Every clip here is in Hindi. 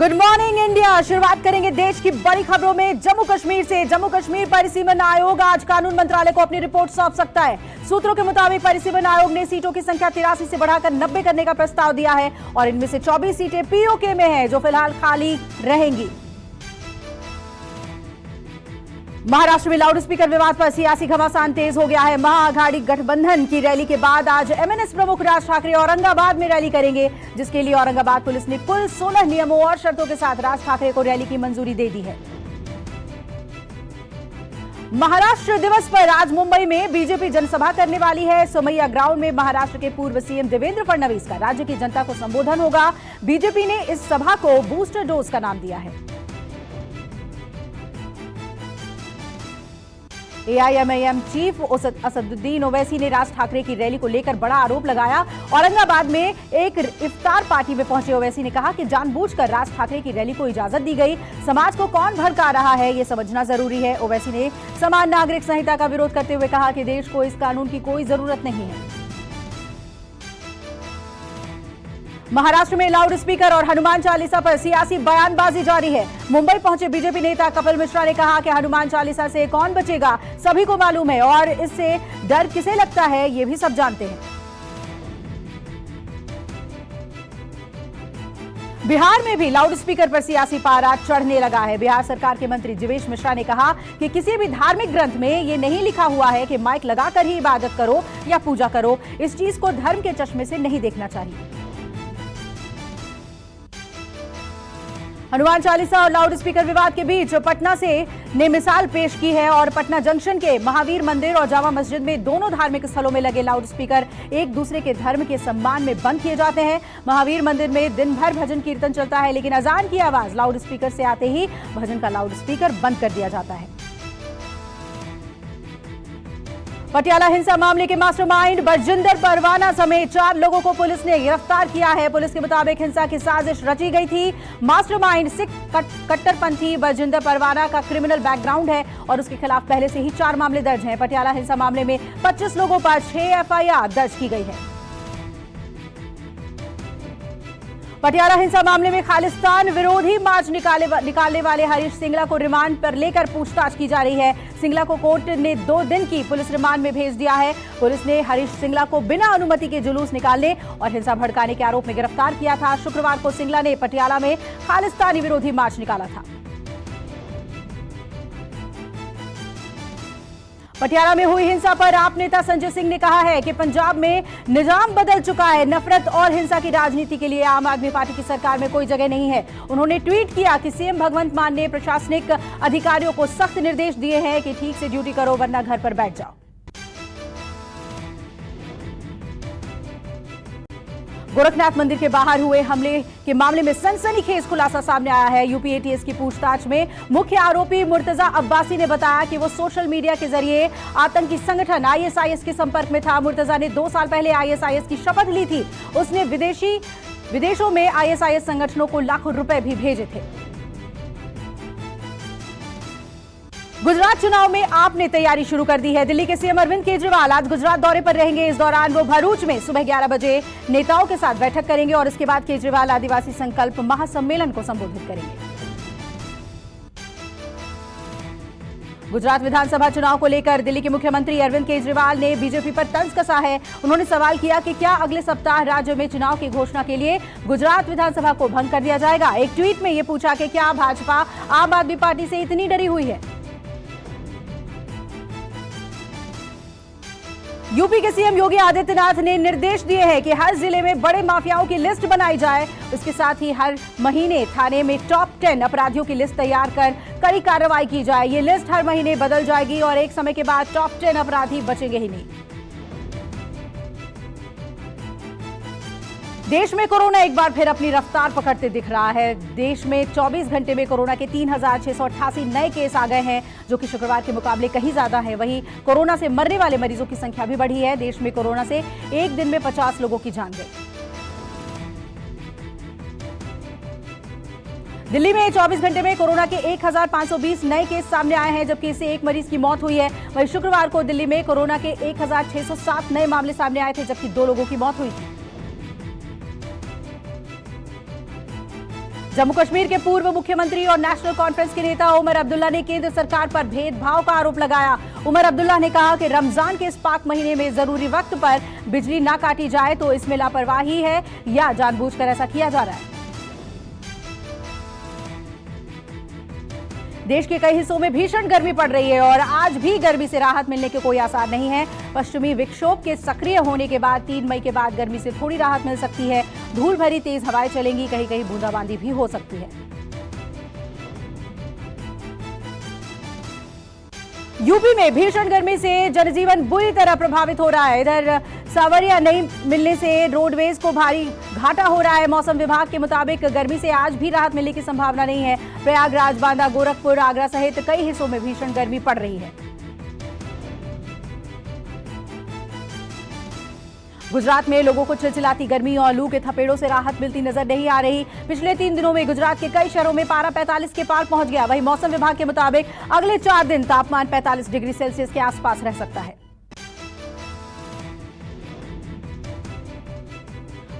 Good morning India. शुरुआत करेंगे देश की बड़ी खबरों में जम्मू कश्मीर से। जम्मू कश्मीर परिसीमन आयोग आज कानून मंत्रालय को अपनी रिपोर्ट सौंप सकता है। सूत्रों के मुताबिक परिसीमन आयोग ने सीटों की संख्या 83 से बढ़ाकर 90 करने का प्रस्ताव दिया है और इनमें से 24 सीटें पीओके में हैं, जो फिलहाल खाली रहेंगी। महाराष्ट्र में लाउड स्पीकर विवाद पर सियासी घमासान तेज हो गया है। महाआघाड़ी गठबंधन की रैली के बाद आज एमएनएस प्रमुख राज ठाकरे औरंगाबाद में रैली करेंगे, जिसके लिए औरंगाबाद पुलिस ने कुल 16 नियमों और शर्तों के साथ राज ठाकरे को रैली की मंजूरी दे दी है। महाराष्ट्र दिवस पर आज मुंबई में बीजेपी जनसभा करने वाली है। सोमैया ग्राउंड में महाराष्ट्र के पूर्व सीएम देवेंद्र फडणवीस का राज्य की जनता को संबोधन होगा। बीजेपी ने इस सभा को बूस्टर डोज का नाम दिया है। एआईएमआईएम चीफ असदुद्दीन ओवैसी ने राज ठाकरे की रैली को लेकर बड़ा आरोप लगाया। औरंगाबाद में एक इफ्तार पार्टी में पहुंचे ओवैसी ने कहा कि जानबूझकर राज ठाकरे की रैली को इजाजत दी गई। समाज को कौन भड़का रहा है, ये समझना जरूरी है। ओवैसी ने समान नागरिक संहिता का विरोध करते हुए कहा कि देश को इस कानून की कोई जरूरत नहीं है। महाराष्ट्र में लाउड स्पीकर और हनुमान चालीसा पर सियासी बयानबाजी जारी है। मुंबई पहुंचे बीजेपी नेता कपिल मिश्रा ने कहा कि हनुमान चालीसा से कौन बचेगा, सभी को मालूम है और इससे डर किसे लगता है, ये भी सब जानते हैं। बिहार में भी लाउड स्पीकर पर सियासी पारा चढ़ने लगा है। बिहार सरकार के मंत्री जीवेश मिश्रा ने कहा कि किसी भी धार्मिक ग्रंथ में ये नहीं लिखा हुआ है कि माइक लगाकर ही इबादत करो या पूजा करो। इस चीज को धर्म के चश्मे से नहीं देखना चाहिए। हनुमान चालीसा और लाउड स्पीकर विवाद के बीच पटना से ने मिसाल पेश की है और पटना जंक्शन के महावीर मंदिर और जामा मस्जिद में दोनों धार्मिक स्थलों में लगे लाउड स्पीकर एक दूसरे के धर्म के सम्मान में बंद किए जाते हैं। महावीर मंदिर में दिन भर भजन कीर्तन चलता है, लेकिन अजान की आवाज लाउड स्पीकर से आते ही भजन का लाउड स्पीकर बंद कर दिया जाता है। पटियाला हिंसा मामले के मास्टरमाइंड बरजिंदर परवाना समेत 4 लोगों को पुलिस ने गिरफ्तार किया है। पुलिस के मुताबिक हिंसा की साजिश रची गई थी। मास्टरमाइंड सिख कट्टरपंथी बरजिंदर परवाना का क्रिमिनल बैकग्राउंड है और उसके खिलाफ पहले से ही 4 मामले दर्ज हैं। पटियाला हिंसा मामले में 25 लोगों पर 6 एफआईआर दर्ज की गई है। पटियाला हिंसा मामले में खालिस्तान विरोधी मार्च निकालने वाले हरीश सिंगला को रिमांड पर लेकर पूछताछ की जा रही है। सिंगला को कोर्ट ने 2 दिन की पुलिस रिमांड में भेज दिया है। पुलिस ने हरीश सिंगला को बिना अनुमति के जुलूस निकालने और हिंसा भड़काने के आरोप में गिरफ्तार किया था। शुक्रवार को सिंगला ने पटियाला में खालिस्तानी विरोधी मार्च निकाला था। पटियाला में हुई हिंसा पर आप नेता संजय सिंह ने कहा है कि पंजाब में निजाम बदल चुका है। नफरत और हिंसा की राजनीति के लिए आम आदमी पार्टी की सरकार में कोई जगह नहीं है। उन्होंने ट्वीट किया कि सीएम भगवंत मान ने प्रशासनिक अधिकारियों को सख्त निर्देश दिए हैं कि ठीक से ड्यूटी करो वरना घर पर बैठ जाओ। गोरखनाथ मंदिर के बाहर हुए हमले के मामले में सनसनीखेज खुलासा सामने आया है। यूपी एटीएस की पूछताछ में मुख्य आरोपी मुर्तजा अब्बासी ने बताया कि वो सोशल मीडिया के जरिए आतंकी संगठन आईएसआईएस के संपर्क में था। मुर्तजा ने 2 साल पहले आईएसआईएस की शपथ ली थी। उसने विदेशों में आईएसआईएस संगठनों को लाखों रुपए भी भेजे थे। गुजरात चुनाव में आप ने तैयारी शुरू कर दी है। दिल्ली के सीएम अरविंद केजरीवाल आज गुजरात दौरे पर रहेंगे। इस दौरान वो भरूच में सुबह 11 बजे नेताओं के साथ बैठक करेंगे और इसके बाद केजरीवाल आदिवासी संकल्प महासम्मेलन को संबोधित करेंगे। गुजरात विधानसभा चुनाव को लेकर दिल्ली के मुख्यमंत्री अरविंद केजरीवाल ने बीजेपी पर तंज कसा है। उन्होंने सवाल किया कि क्या अगले सप्ताह राज्य में चुनाव की घोषणा के लिए गुजरात विधानसभा को भंग कर दिया जाएगा। एक ट्वीट में यह पूछा कि क्या भाजपा आम आदमी पार्टी से इतनी डरी हुई है। यूपी के सीएम योगी आदित्यनाथ ने निर्देश दिए हैं कि हर जिले में बड़े माफियाओं की लिस्ट बनाई जाए। इसके साथ ही हर महीने थाने में टॉप 10 अपराधियों की लिस्ट तैयार कर कड़ी कार्रवाई की जाए। ये लिस्ट हर महीने बदल जाएगी और एक समय के बाद टॉप 10 अपराधी बचेंगे ही नहीं। देश में कोरोना एक बार फिर अपनी रफ्तार पकड़ते दिख रहा है। देश में 24 घंटे में कोरोना के 3688 नए केस आ गए हैं, जो कि शुक्रवार के मुकाबले कहीं ज्यादा है। वहीं कोरोना से मरने वाले मरीजों की संख्या भी बढ़ी है। देश में कोरोना से एक दिन में 50 लोगों की जान गई। दिल्ली में 24 घंटे में कोरोना के 1520 नए केस सामने आए हैं, जबकि इससे एक मरीज की मौत हुई है। वहीं शुक्रवार को दिल्ली में कोरोना के 1607 नए मामले सामने आए थे, जबकि 2 लोगों की मौत हुई थी। जम्मू कश्मीर के पूर्व मुख्यमंत्री और नेशनल कॉन्फ्रेंस के नेता उमर अब्दुल्ला ने केंद्र सरकार पर भेदभाव का आरोप लगाया। उमर अब्दुल्ला ने कहा कि रमजान के इस पाक महीने में जरूरी वक्त पर बिजली ना काटी जाए तो इसमें लापरवाही है या जानबूझकर ऐसा किया जा रहा है। देश के कई हिस्सों में भीषण गर्मी पड़ रही है और आज भी गर्मी से राहत मिलने के कोई आसार नहीं है। पश्चिमी विक्षोभ के सक्रिय होने के बाद 3 मई के बाद गर्मी से थोड़ी राहत मिल सकती है। धूल भरी तेज हवाएं चलेंगी, कहीं कहीं बूंदाबांदी भी हो सकती है। यूपी में भीषण गर्मी से जनजीवन बुरी तरह प्रभावित हो रहा है। इधर सवारियां नहीं मिलने से रोडवेज को भारी घाटा हो रहा है। मौसम विभाग के मुताबिक गर्मी से आज भी राहत मिलने की संभावना नहीं है। प्रयागराज, बांदा, गोरखपुर, आगरा सहित कई हिस्सों में भीषण गर्मी पड़ रही है। गुजरात में लोगों को चिलचिलाती गर्मी और लू के थपेड़ों से राहत मिलती नजर नहीं आ रही। पिछले 3 दिनों में गुजरात के कई शहरों में पारा 45 के पार पहुंच गया। वहीं मौसम विभाग के मुताबिक अगले 4 दिन तापमान 45 डिग्री सेल्सियस के आसपास रह सकता है।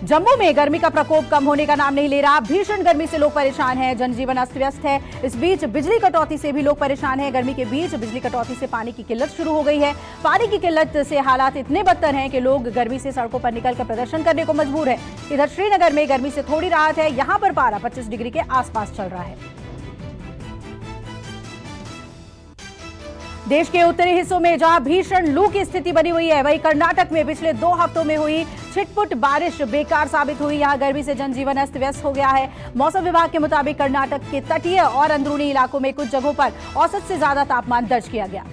जम्मू में गर्मी का प्रकोप कम होने का नाम नहीं ले रहा। भीषण गर्मी से लोग परेशान हैं, जनजीवन अस्त व्यस्त है। इस बीच बिजली कटौती से भी लोग परेशान हैं। गर्मी के बीच बिजली कटौती से पानी की किल्लत शुरू हो गई है। पानी की किल्लत से हालात इतने बदतर हैं कि लोग गर्मी से सड़कों पर निकलकर प्रदर्शन करने को मजबूर हैं। इधर श्रीनगर में गर्मी से थोड़ी राहत है। यहां पर पारा 25 डिग्री के आसपास चल रहा है। देश के उत्तरी हिस्सों में जहां भीषण लू की स्थिति बनी हुई है, वहीं कर्नाटक में पिछले 2 हफ्तों में हुई छिटपुट बारिश बेकार साबित हुई। यहां गर्मी से जनजीवन अस्त व्यस्त हो गया है। मौसम विभाग के मुताबिक कर्नाटक के तटीय और अंदरूनी इलाकों में कुछ जगहों पर औसत से ज्यादा तापमान दर्ज किया गया।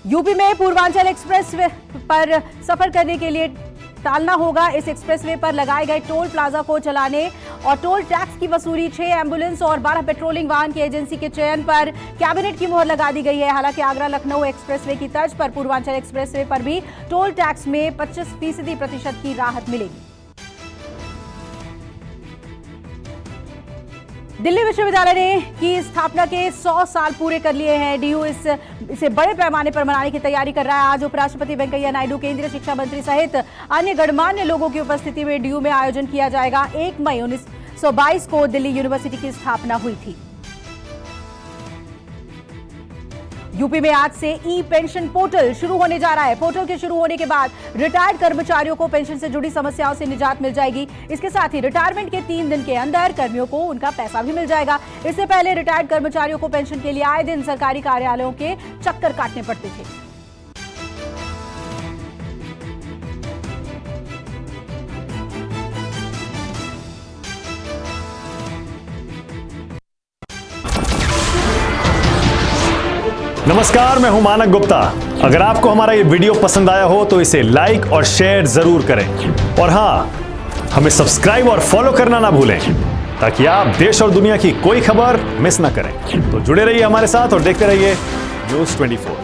यूपी में पूर्वांचल एक्सप्रेस पर सफर करने के लिए टालना होगा। इस एक्सप्रेसवे पर लगाए गए टोल प्लाजा को चलाने और टोल टैक्स की वसूली, 6 एम्बुलेंस और 12 पेट्रोलिंग वाहन की एजेंसी के चयन पर कैबिनेट की मोहर लगा दी गई है। हालांकि आगरा लखनऊ एक्सप्रेसवे की तर्ज पर पूर्वांचल एक्सप्रेसवे पर भी टोल टैक्स में 25% की राहत मिलेगी। दिल्ली विश्वविद्यालय ने की स्थापना के 100 साल पूरे कर लिए हैं। डीयू इसे बड़े पैमाने पर मनाने की तैयारी कर रहा है। आज उपराष्ट्रपति वेंकैया नायडू, केंद्रीय शिक्षा मंत्री सहित अन्य गणमान्य लोगों की उपस्थिति में डीयू में आयोजन किया जाएगा। 1 मई 1922 को दिल्ली यूनिवर्सिटी की स्थापना हुई थी। यूपी में आज से ई पेंशन पोर्टल शुरू होने जा रहा है। पोर्टल के शुरू होने के बाद रिटायर्ड कर्मचारियों को पेंशन से जुड़ी समस्याओं से निजात मिल जाएगी। इसके साथ ही रिटायरमेंट के 3 दिन के अंदर कर्मियों को उनका पैसा भी मिल जाएगा। इससे पहले रिटायर्ड कर्मचारियों को पेंशन के लिए आए दिन सरकारी कार्यालयों के चक्कर काटने पड़ते थे। नमस्कार, मैं हूं मानक गुप्ता। अगर आपको हमारा ये वीडियो पसंद आया हो तो इसे लाइक और शेयर जरूर करें और हां, हमें सब्सक्राइब और फॉलो करना ना भूलें ताकि आप देश और दुनिया की कोई खबर मिस ना करें। तो जुड़े रहिए हमारे साथ और देखते रहिए न्यूज़ 24।